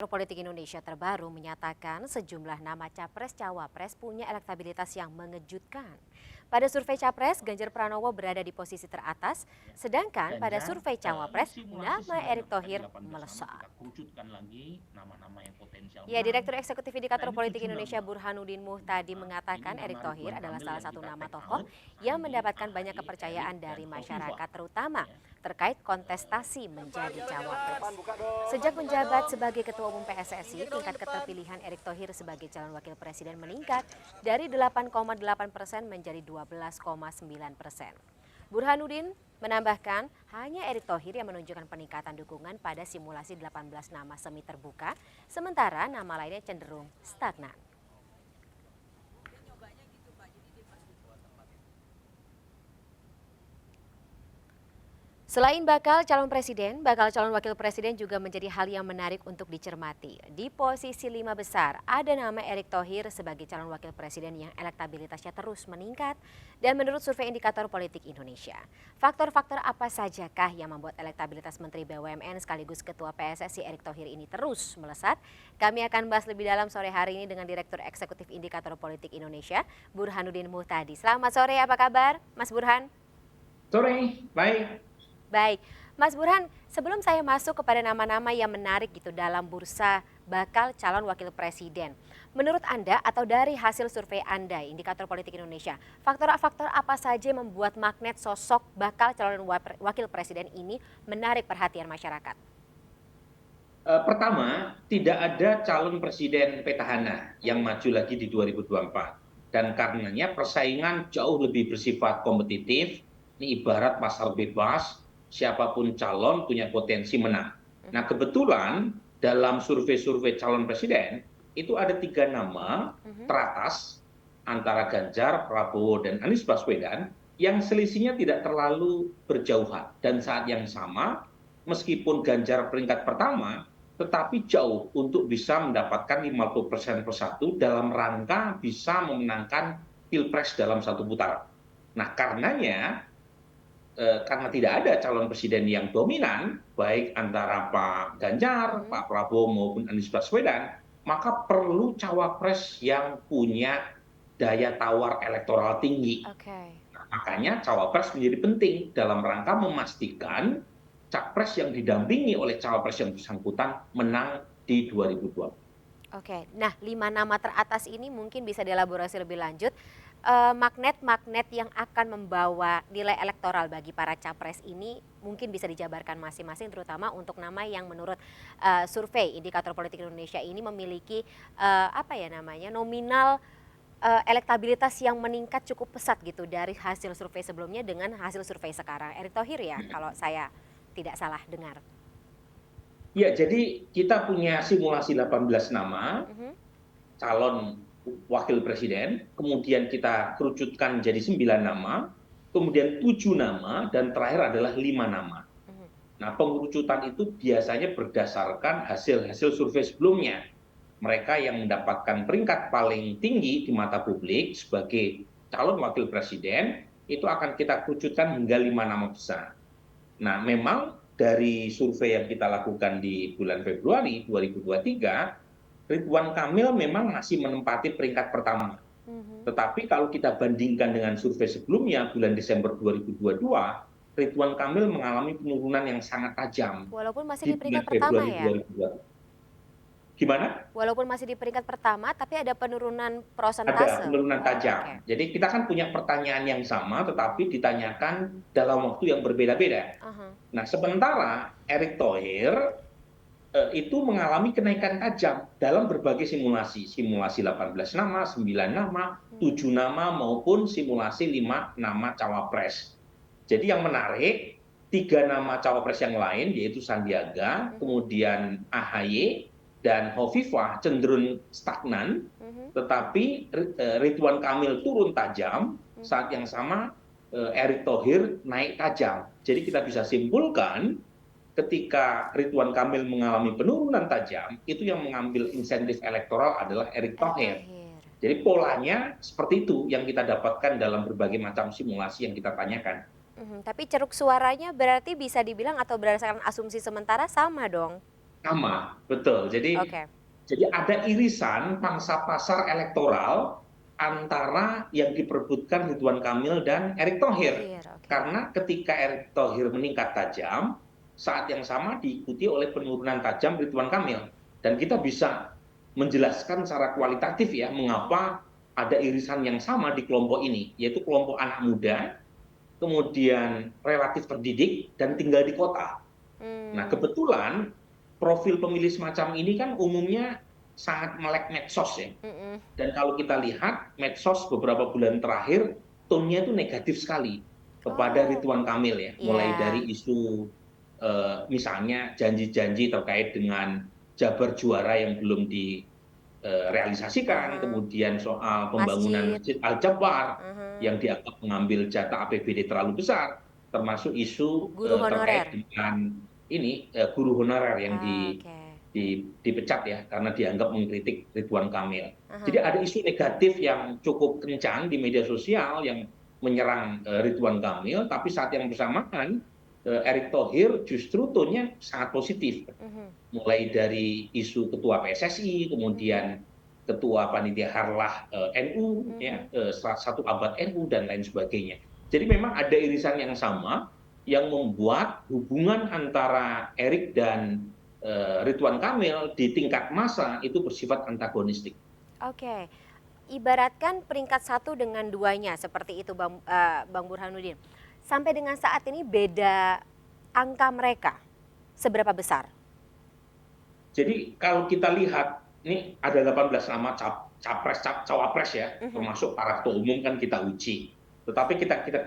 Politik Indonesia terbaru menyatakan sejumlah nama capres-cawapres punya elektabilitas yang mengejutkan. Pada survei capres, Ganjar Pranowo berada di posisi teratas, sedangkan pada Ganjar, survei ini cawapres, simulasi nama 9 Erick nama, tadi Thohir 18 nama melesat. kita kerucutkan lagi nama-nama yang potensial Ya, menang. Direktur Eksekutif Nah, Indikator ini Politik 7 Indonesia nama. Burhanuddin Muhtadi Nah, ini mengatakan Erick nama Thohir Ridwan adalah Kamil salah yang satu kita nama take tokoh out, yang Sandi, mendapatkan banyak AHY, Erik, kepercayaan dan dari Hovifah. masyarakat, terutama Ya. terkait kontestasi menjadi cawapres. Sejak menjabat sebagai Ketua Umum PSSI, tingkat keterpilihan Erick Thohir sebagai calon wakil presiden meningkat dari 8,8% menjadi 12,9%. Burhanuddin menambahkan hanya Erick Thohir yang menunjukkan peningkatan dukungan pada simulasi 18 nama semi terbuka, sementara nama lainnya cenderung stagnan. Selain bakal calon presiden, bakal calon wakil presiden juga menjadi hal yang menarik untuk dicermati. Di posisi 5 besar, ada nama Erick Thohir sebagai calon wakil presiden yang elektabilitasnya terus meningkat dan menurut survei Indikator Politik Indonesia. Faktor-faktor apa sajakah yang membuat elektabilitas Menteri BUMN sekaligus Ketua PSSI Erick Thohir ini terus melesat? Kami akan bahas lebih dalam sore hari ini dengan Direktur Eksekutif Indikator Politik Indonesia, Burhanuddin Muhtadi. Selamat sore, apa kabar Mas Burhan? Sore, baik. Baik, Mas Burhan, sebelum saya masuk kepada nama-nama yang menarik gitu dalam bursa bakal calon wakil presiden, menurut Anda atau dari hasil survei Anda, Indikator Politik Indonesia, faktor-faktor apa saja yang membuat magnet sosok bakal calon wakil presiden ini menarik perhatian masyarakat? Pertama, tidak ada calon presiden petahana yang maju lagi di 2024. Dan karenanya persaingan jauh lebih bersifat kompetitif, ini ibarat pasar bebas, siapapun calon punya potensi menang. Nah, kebetulan dalam survei-survei calon presiden, itu ada 3 nama teratas antara Ganjar, Prabowo, dan Anies Baswedan yang selisihnya tidak terlalu berjauhan. Dan saat yang sama, meskipun Ganjar peringkat pertama, tetapi jauh untuk bisa mendapatkan 50% persatu dalam rangka bisa memenangkan pilpres dalam satu putaran. Nah, karenanya karena tidak ada calon presiden yang dominan, baik antara Pak Ganjar, Pak Prabowo maupun Anies Baswedan, maka perlu cawapres yang punya daya tawar elektoral tinggi. Nah, makanya cawapres menjadi penting dalam rangka memastikan capres yang didampingi oleh cawapres yang bersangkutan menang di 2024. Oke, nah 5 nama teratas ini mungkin bisa dielaborasi lebih lanjut. Magnet-magnet yang akan membawa nilai elektoral bagi para capres ini mungkin bisa dijabarkan masing-masing, terutama untuk nama yang menurut survei Indikator Politik Indonesia ini memiliki nominal elektabilitas yang meningkat cukup pesat gitu dari hasil survei sebelumnya dengan hasil survei sekarang. Erick Thohir ya, kalau saya tidak salah dengar. Ya, jadi kita punya simulasi 18 nama calon wakil presiden, kemudian kita kerucutkan jadi 9 nama, kemudian 7 nama, dan terakhir adalah 5 nama. Nah, pengerucutan itu biasanya berdasarkan hasil-hasil survei sebelumnya. Mereka yang mendapatkan peringkat paling tinggi di mata publik sebagai calon wakil presiden, itu akan kita kerucutkan hingga 5 nama besar. Nah, memang dari survei yang kita lakukan di bulan Februari 2023, Ridwan Kamil memang masih menempati peringkat pertama. Tetapi kalau kita bandingkan dengan survei sebelumnya, bulan Desember 2022, Ridwan Kamil mengalami penurunan yang sangat tajam Walaupun masih di di bulan peringkat pertama Februari ya? 2022. Gimana? Walaupun masih di peringkat pertama, tapi ada penurunan Ada prosentase. penurunan Oh, oke. tajam. Jadi kita kan punya pertanyaan yang sama, tetapi ditanyakan dalam waktu yang berbeda-beda. Nah, sementara Erick Thohir itu mengalami kenaikan tajam dalam berbagai simulasi. Simulasi 18 nama, 9 nama, 7 nama, maupun simulasi 5 nama cawapres. Jadi yang menarik, 3 nama cawapres yang lain, yaitu Sandiaga, kemudian AHY, dan Hovifah cenderung stagnan, tetapi Ridwan Kamil turun tajam, saat yang sama Erick Thohir naik tajam. Jadi kita bisa simpulkan ketika Ridwan Kamil mengalami penurunan tajam, itu yang mengambil insentif elektoral adalah Erick Thohir. Jadi polanya seperti itu yang kita dapatkan dalam berbagai macam simulasi yang kita tanyakan. Tapi ceruk suaranya berarti bisa dibilang atau berdasarkan asumsi sementara sama dong? Sama, betul. Jadi Oke. jadi ada irisan pangsa pasar elektoral antara yang diperebutkan Ridwan Kamil dan Erick Thohir. Tohir, oke. Karena ketika Erick Thohir meningkat tajam, saat yang sama diikuti oleh penurunan tajam Ridwan Kamil. Dan kita bisa menjelaskan secara kualitatif ya, mengapa ada irisan yang sama di kelompok ini, yaitu kelompok anak muda, kemudian relatif terdidik, dan tinggal di kota. Nah, Hmm, kebetulan profil pemilih semacam ini kan umumnya sangat melek medsos ya. mm-mm. Dan kalau kita lihat medsos beberapa bulan terakhir, tone-nya itu negatif sekali kepada Oh, Ridwan Kamil ya. Mulai ya. dari isu misalnya janji-janji terkait dengan Jabar Juara yang belum direalisasikan, Aha. kemudian soal pembangunan Masjid. Masjid Al-Jabar Aha. yang dianggap mengambil jatah APBD terlalu besar, termasuk isu Guru terkait honorer. dengan ini guru honorer yang Ah, oke. dipecat ya karena dianggap mengkritik Ridwan Kamil. Jadi Aha. ada isu negatif yang cukup kencang di media sosial yang menyerang Ridwan Kamil, tapi saat yang bersamaan Erick Thohir justru tone-nya sangat positif. Mhm, Mulai dari isu ketua PSSI, mhm, kemudian ketua panitia harlah NU, ya, mhm. satu abad NU dan lain sebagainya. Jadi memang ada irisan yang sama yang membuat hubungan antara Erick dan Ridwan Kamil di tingkat massa itu bersifat antagonistik. Oke. Ibaratkan peringkat satu dengan duanya seperti itu Bang Burhanuddin. Sampai dengan saat ini beda angka mereka seberapa besar? Jadi kalau kita lihat ini ada 18 nama capres cawapres ya, Mhm, termasuk para ketua umum kan kita uji. Tetapi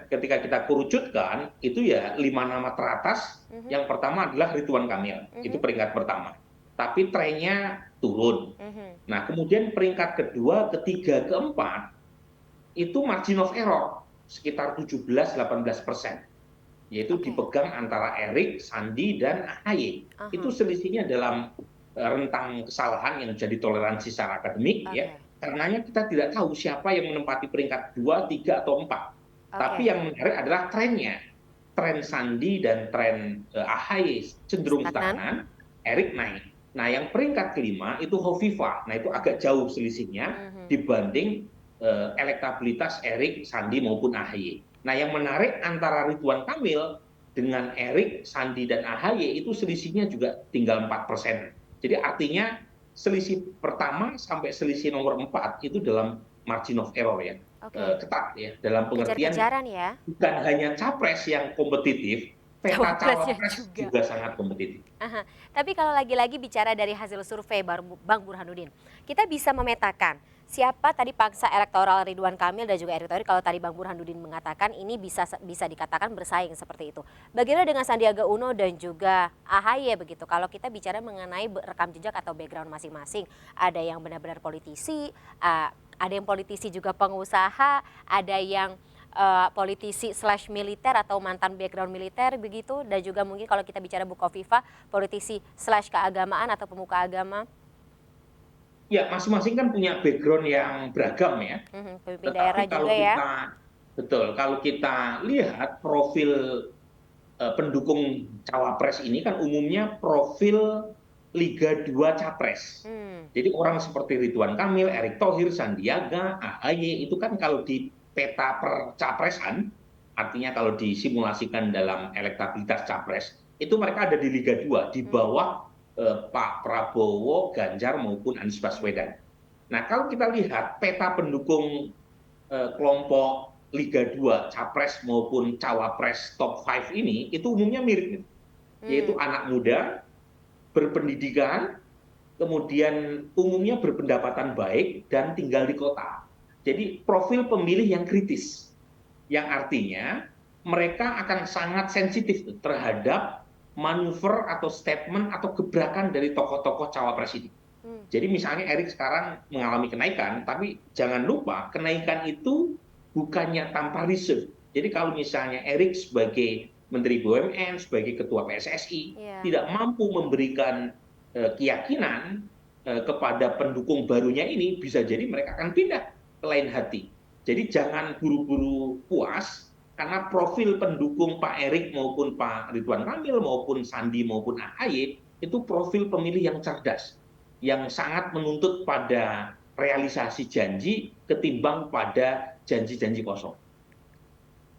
ketika kita kerucutkan itu ya 5 nama teratas. mhm, Yang pertama adalah Ridwan Kamil, itu mhm, peringkat pertama. Tapi trennya turun. mhm. Nah, kemudian peringkat kedua, ketiga, keempat itu margin of error sekitar 17-18%, yaitu Oke. dipegang antara Erik, Sandi, dan AHY. Itu Aha. selisihnya dalam rentang kesalahan yang jadi toleransi secara akademik ya. Oke. Karenanya kita tidak tahu siapa yang menempati peringkat 2, 3, atau 4. Tapi Oke. yang menarik adalah trennya. Tren Sandi dan tren AHY cenderung Stagnan. stagnan, Erik naik. Nah, yang peringkat kelima itu Hovifah. Nah, itu agak jauh selisihnya Mhm. dibanding elektabilitas Erik, Sandi maupun AHY. Nah, yang menarik antara Ridwan Kamil dengan Erik, Sandi, dan AHY itu Mhm. selisihnya juga tinggal 4%. Jadi artinya selisih pertama sampai selisih nomor 4 itu dalam margin of error ya, Oke. ketat ya, dalam pengertian Kejar-kejaran ya. bukan hanya capres yang kompetitif, peta Cawapresnya cawapres juga. juga sangat kompetitif. Aha. Tapi kalau lagi-lagi bicara dari hasil survei Bang Burhanuddin, kita bisa memetakan siapa tadi pangsa elektoral Ridwan Kamil dan juga Erick Thohir. Kalau tadi Bang Burhanuddin mengatakan ini bisa dikatakan bersaing seperti itu. Bagaimana dengan Sandiaga Uno dan juga AHY begitu? Kalau kita bicara mengenai rekam jejak atau background masing-masing, ada yang benar-benar politisi, ada yang politisi juga pengusaha, ada yang politisi slash militer atau mantan background militer begitu, dan juga mungkin kalau kita bicara Bu Kofifa politisi slash keagamaan atau pemuka agama. Ya, masing-masing kan punya background yang beragam ya. Pemimpin daerah Tetapi juga ya. kalau kita lihat profil pendukung cawapres ini kan umumnya profil Liga 2 capres. Hmm, Jadi orang seperti Ridwan Kamil, Erick Thohir, Sandiaga, AHY itu kan kalau di peta percapresan, artinya kalau disimulasikan dalam elektabilitas capres, itu mereka ada di Liga 2 di hmm, bawah Pak Prabowo, Ganjar maupun Anies mhm, Baswedan. Nah, kalau kita lihat peta pendukung kelompok Liga 2 capres maupun cawapres top 5 ini itu umumnya mirip, yaitu hmm, anak muda, berpendidikan, kemudian umumnya berpendapatan baik dan tinggal di kota. Jadi profil pemilih yang kritis, yang artinya mereka akan sangat sensitif terhadap manuver atau statement atau gebrakan dari tokoh-tokoh cawapres ini. hmm, Jadi misalnya Erik sekarang mengalami kenaikan, tapi jangan lupa kenaikan itu bukannya tanpa reserve. Jadi kalau misalnya Erik sebagai Menteri BUMN, sebagai Ketua PSSI, iya, tidak mampu memberikan keyakinan kepada pendukung barunya ini, bisa jadi mereka akan pindah ke lain hati. Jadi jangan buru-buru puas, karena profil pendukung Pak Erik maupun Pak Ridwan Kamil maupun Sandi maupun AHY itu profil pemilih yang cerdas, yang sangat menuntut pada realisasi janji ketimbang pada janji-janji kosong.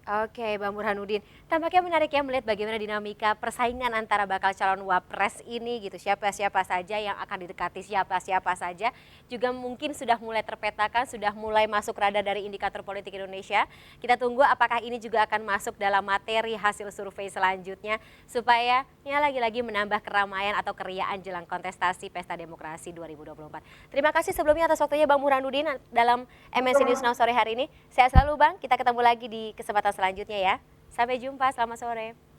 Oke, Bang Burhanuddin. Tampaknya menarik ya melihat bagaimana dinamika persaingan antara bakal calon wapres ini gitu. Siapa-siapa saja yang akan didekati siapa-siapa saja. Juga mungkin sudah mulai terpetakan, sudah mulai masuk radar dari indikator politik Indonesia. Kita tunggu apakah ini juga akan masuk dalam materi hasil survei selanjutnya. Supaya ya lagi-lagi menambah keramaian atau keriaan jelang kontestasi Pesta Demokrasi 2024. Terima kasih sebelumnya atas waktunya Bang Burhanuddin dalam MNC News Now sore hari ini. Sehat selalu Bang, kita ketemu lagi di kesempatan selanjutnya ya. Sampai jumpa, selamat sore.